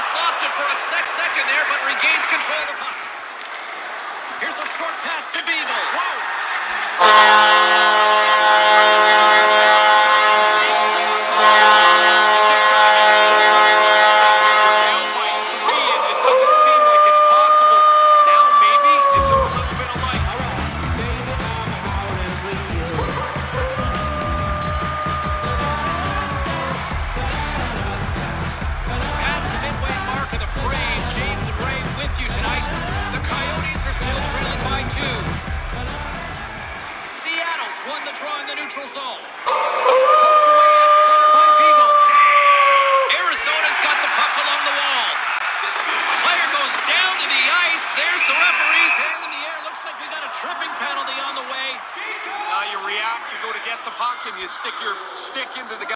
almost lost it for a second there, but regains control of the puck. Here's a short pass to Beagle. You tonight. The Coyotes are still trailing by 2. Seattle's won the draw in the neutral zone.